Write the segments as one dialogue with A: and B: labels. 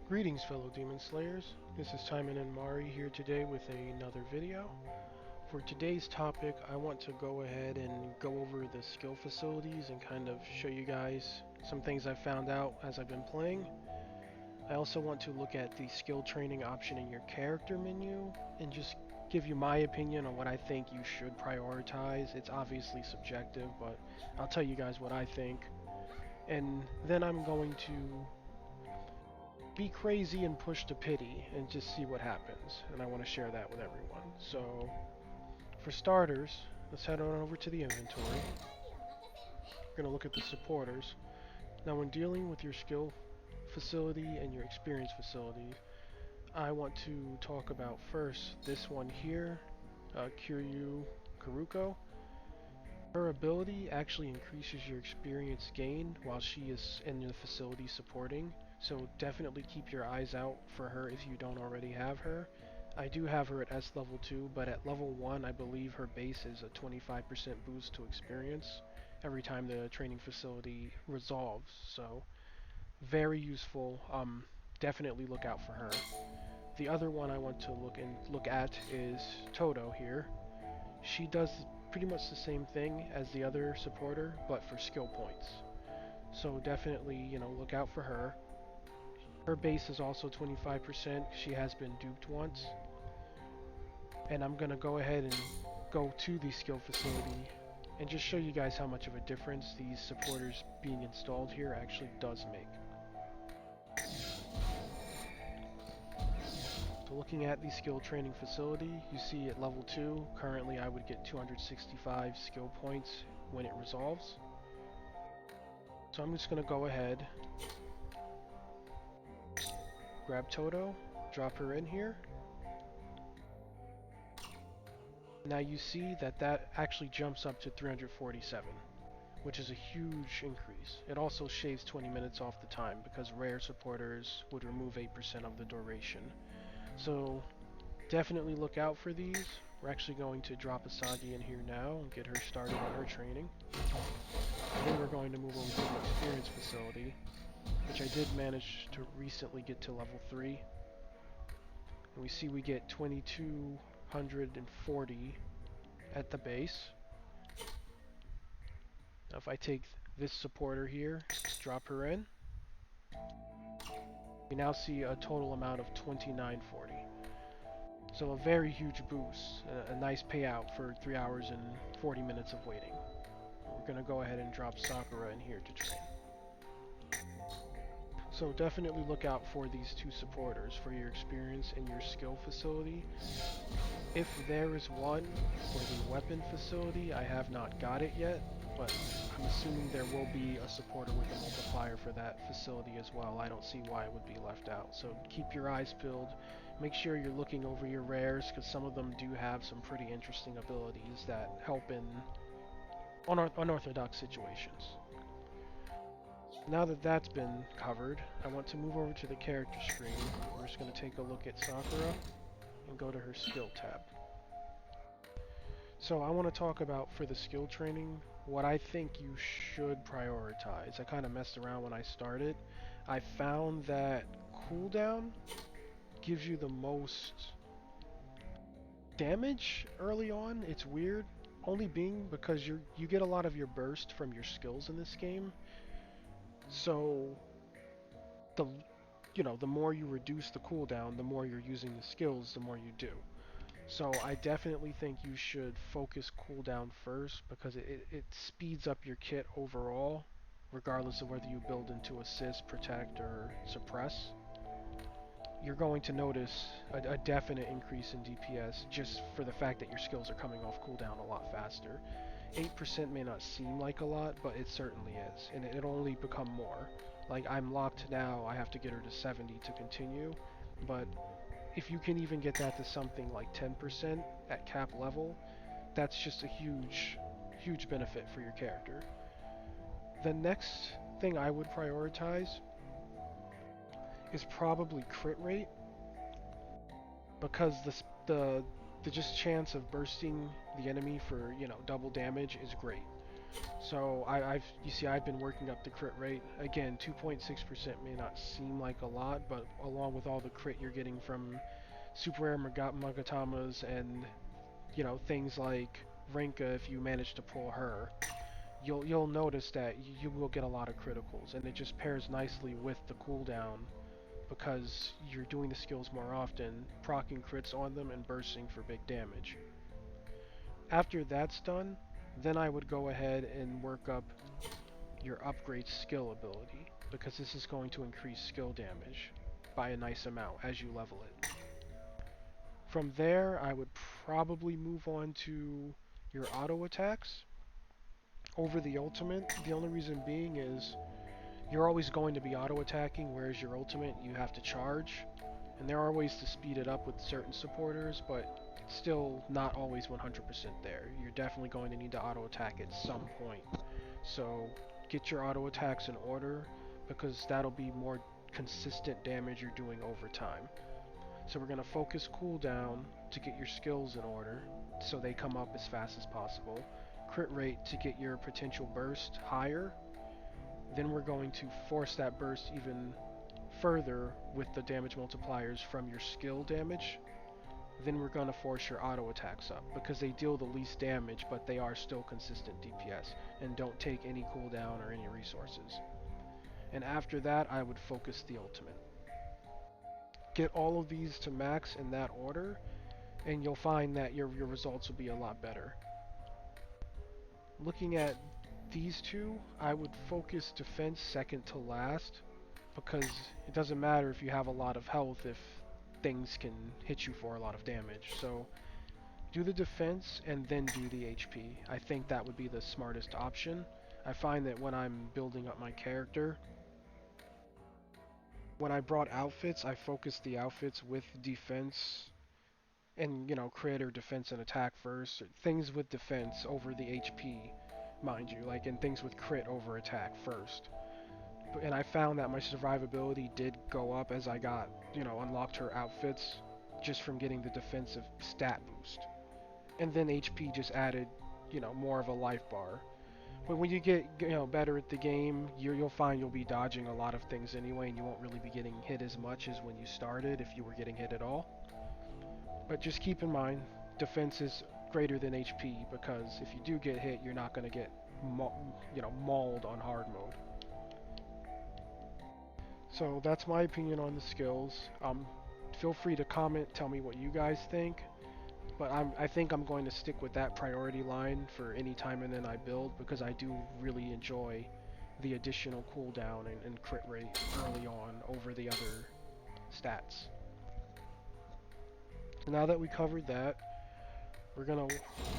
A: Greetings fellow Demon Slayers, this is Taimanin here today with another video. For today's topic, I want to go ahead and go over the skill facilities and kind of show you guys some things I've found out as I've been playing. I also want to look at the skill training option in your character menu and just give you my opinion on what I think you should prioritize. It's obviously subjective, but I'll tell you guys what I think. And then I'm going to be crazy and push to pity and just see what happens. And I want to share that with everyone. So, for starters, let's head on over to the inventory. We're going to look at the supporters. Now, when dealing with your skill facility and your experience facility, I want to talk about first this one here, Kiryu Karuko. Her ability actually increases your experience gain while she is in the facility supporting, so definitely keep your eyes out for her if you don't already have her. I do have her at S level 2, but at level 1 I believe her base is a 25% boost to experience every time the training facility resolves, so very useful. Definitely look out for her. The other one I want to look at is Toto here. She does pretty much the same thing as the other supporter, but for skill points. So definitely, look out for her. Her base is also 25%. She has been duped once. And I'm going to go ahead and go to the skill facility and just show you guys how much of a difference these supporters being installed here actually does make. So looking at the skill training facility, you see at level 2, currently I would get 265 skill points when it resolves. So I'm just going to go ahead, grab Toto, drop her in here. Now you see that that actually jumps up to 347, which is a huge increase. It also shaves 20 minutes off the time because rare supporters would remove 8% of the duration. So definitely look out for these. We're actually going to drop Asagi in here now and get her started on her training. And then we're going to move over to the experience facility, which I did manage to recently get to level 3. And we see we get 2240 at the base. Now if I take this supporter here, drop her in, we now see a total amount of 2940. So a very huge boost, a nice payout for 3 hours and 40 minutes of waiting. We're going to go ahead and drop Sakura in here to train. So definitely look out for these two supporters for your experience and your skill facility. If there is one for the weapon facility, I have not got it yet, but I'm assuming there will be a supporter with a multiplier for that facility as well. I don't see why it would be left out. So keep your eyes peeled. Make sure you're looking over your rares because some of them do have some pretty interesting abilities that help in unorthodox situations. Now that that's been covered, I want to move over to the character screen. We're just going to take a look at Sakura and go to her skill tab. So I want to talk about, for the skill training, what I think you should prioritize. I kind of messed around when I started. I found that cooldown gives you the most damage early on. It's weird, only being because you get a lot of your burst from your skills in this game. So the the more you reduce the cooldown, the more you're using the skills, the more you do. So I definitely think you should focus cooldown first because it speeds up your kit overall, regardless of whether you build into assist, protect, or suppress. You're going to notice a definite increase in DPS just for the fact that your skills are coming off cooldown a lot faster. 8% may not seem like a lot, but it certainly is, and it'll only become more. Like, I'm locked now, I have to get her to 70 to continue, but if you can even get that to something like 10% at cap level, that's just a huge, huge benefit for your character. The next thing I would prioritize is probably crit rate, because the just chance of bursting the enemy for double damage is great. So you see, I've been working up the crit rate. Again, 2.6% may not seem like a lot, but along with all the crit you're getting from super rare Magatamas and things like Renka, if you manage to pull her, you'll notice that you will get a lot of criticals, and it just pairs nicely with the cooldown because you're doing the skills more often, proccing crits on them and bursting for big damage. After that's done, then I would go ahead and work up your upgrade skill ability, because this is going to increase skill damage by a nice amount as you level it. From there, I would probably move on to your auto attacks over the ultimate. The only reason being is you're always going to be auto attacking, whereas your ultimate you have to charge. And there are ways to speed it up with certain supporters, but still not always 100% there. You're definitely going to need to auto attack at some point. So get your auto attacks in order, because that'll be more consistent damage you're doing over time. So we're going to focus cooldown to get your skills in order so they come up as fast as possible. Crit rate to get your potential burst higher. Then we're going to force that burst even further with the damage multipliers from your skill damage. Then we're going to force your auto attacks up because they deal the least damage, but they are still consistent DPS and don't take any cooldown or any resources. And after that, I would focus the ultimate. Get all of these to max in that order, and you'll find that your results will be a lot better. Looking at these two, I would focus defense second to last, because it doesn't matter if you have a lot of health if things can hit you for a lot of damage. So do the defense and then do the HP. I think that would be the smartest option. I find that when I'm building up my character, when I brought outfits, I focused the outfits with defense and, creator defense and attack first. Things with defense over the HP, mind you, and things with crit over attack first. And I found that my survivability did go up as I got, unlocked her outfits just from getting the defensive stat boost. And then HP just added, more of a life bar. But when you get, better at the game, you'll find you'll be dodging a lot of things anyway, and you won't really be getting hit as much as when you started, if you were getting hit at all. But just keep in mind, defense is greater than HP, because if you do get hit, you're not going to get, mauled on hard mode. So that's my opinion on the skills. Feel free to comment, tell me what you guys think. But I think I'm going to stick with that priority line for any Taimanin I build, because I do really enjoy the additional cooldown and crit rate early on over the other stats. So now that we covered that, we're going to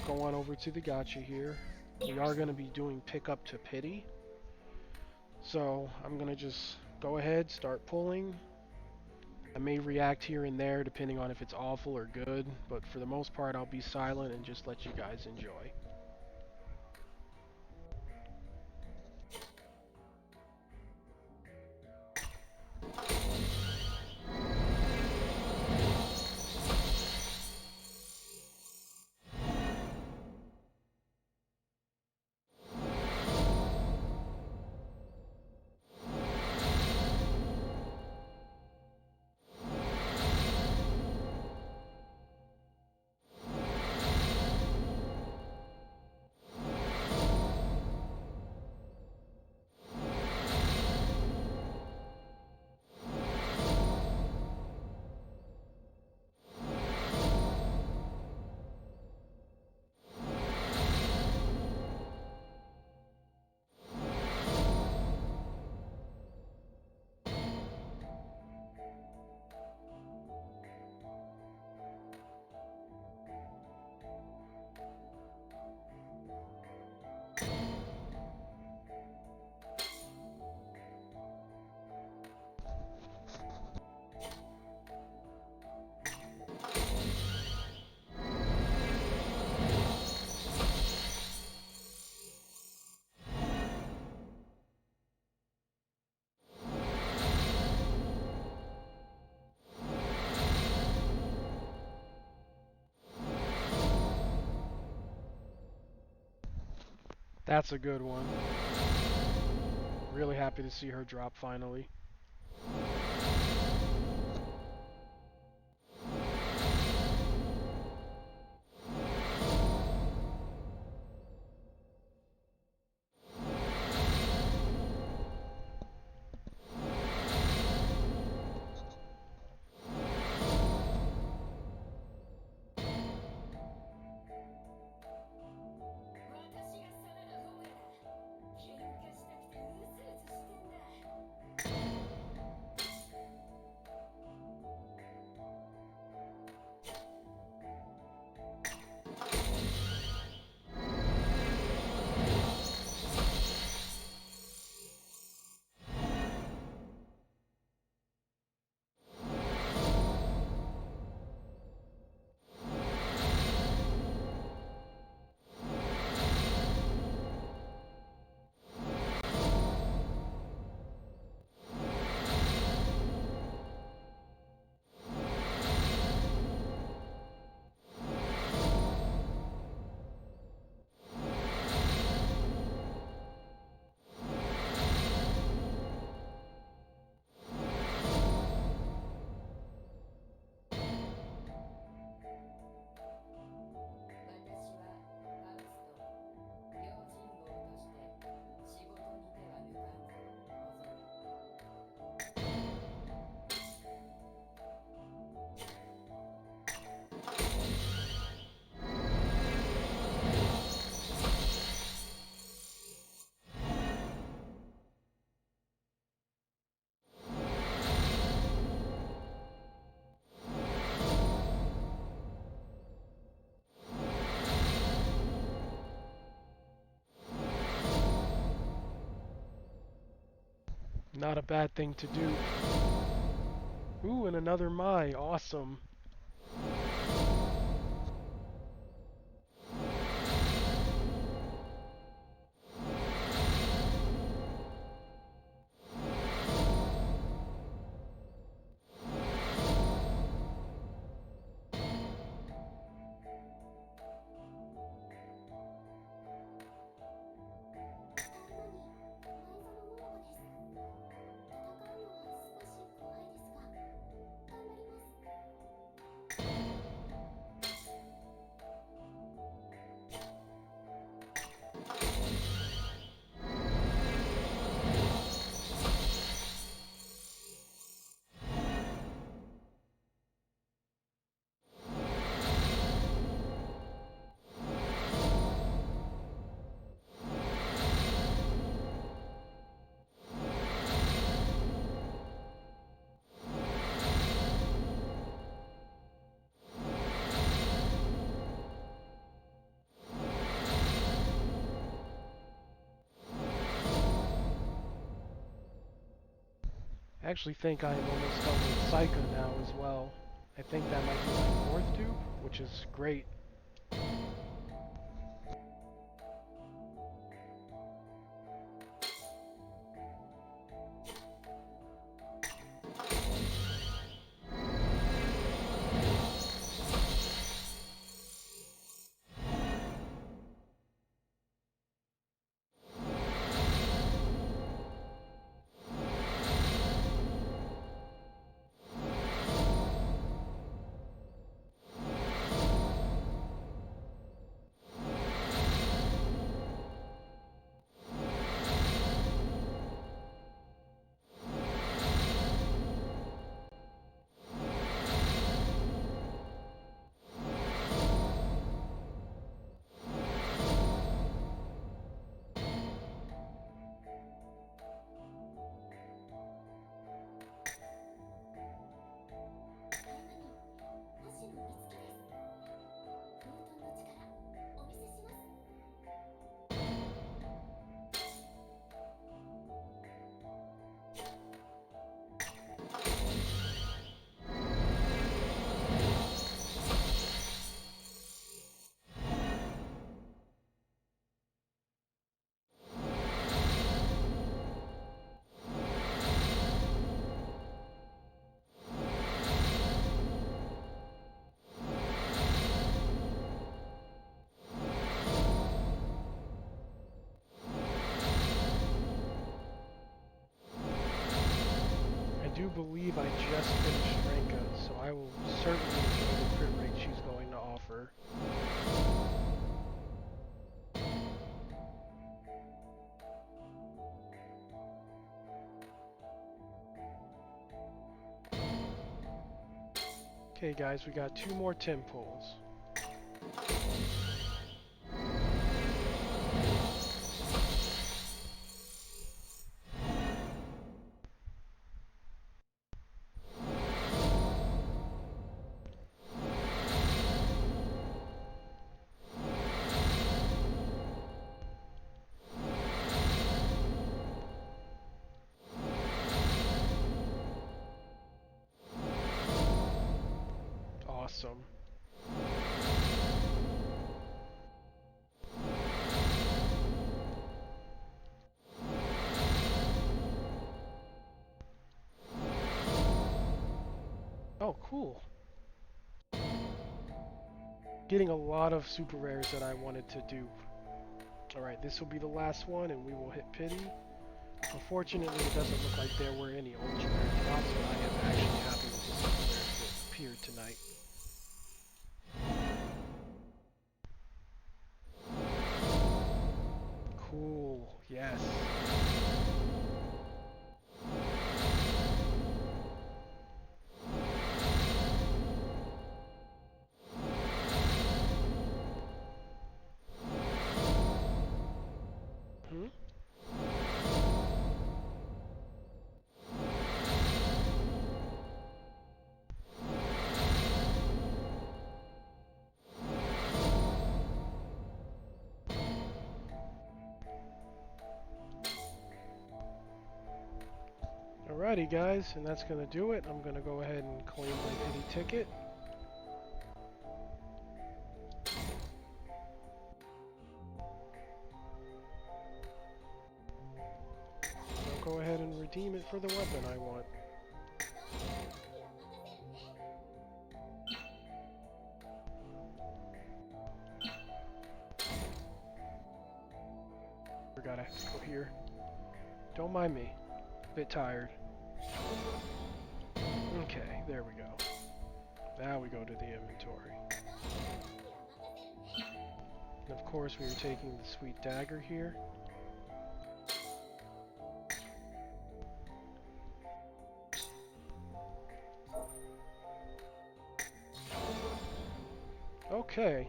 A: go on over to the gacha here. We are going to be doing pick up to pity. So I'm going to just go ahead, start pulling. I may react here and there depending on if it's awful or good, but for the most part I'll be silent and just let you guys enjoy. That's a good one. Really happy to see her drop finally. Not a bad thing to do. Ooh, and another Mai. Awesome. I actually think I am almost done with Psycha now as well. I think that might be my fourth dupe, which is great. do believe I just finished Renka, so I will certainly enjoy the crit rate she's going to offer. Okay guys, we got 2 more 10 pulls. Awesome. Oh, cool. Getting a lot of super rares that I wanted to do. Alright, this will be the last one and we will hit pity. Unfortunately, it doesn't look like there were any ultra rare drops, but I am actually happy with the super rares that appeared tonight. Cool, yes. Hmm? Alrighty guys, and that's going to do it. I'm going to go ahead and claim my pity ticket. I'll go ahead and redeem it for the weapon I want. Forgot I have to go here. Don't mind me. Bit tired. Okay, there we go. Now we go to the inventory. And of course we are taking the sweet dagger here. Okay.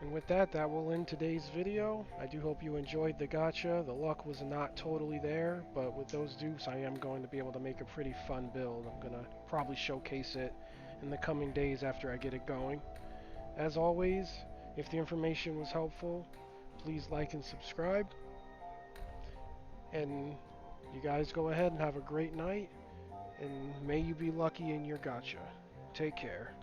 A: And with that, that will end today's video. I do hope you enjoyed the gacha. The luck was not totally there, but with those dupes, I am going to be able to make a pretty fun build. I'm going to probably showcase it in the coming days after I get it going. As always, if the information was helpful, please like and subscribe. And you guys go ahead and have a great night, and may you be lucky in your gacha. Take care.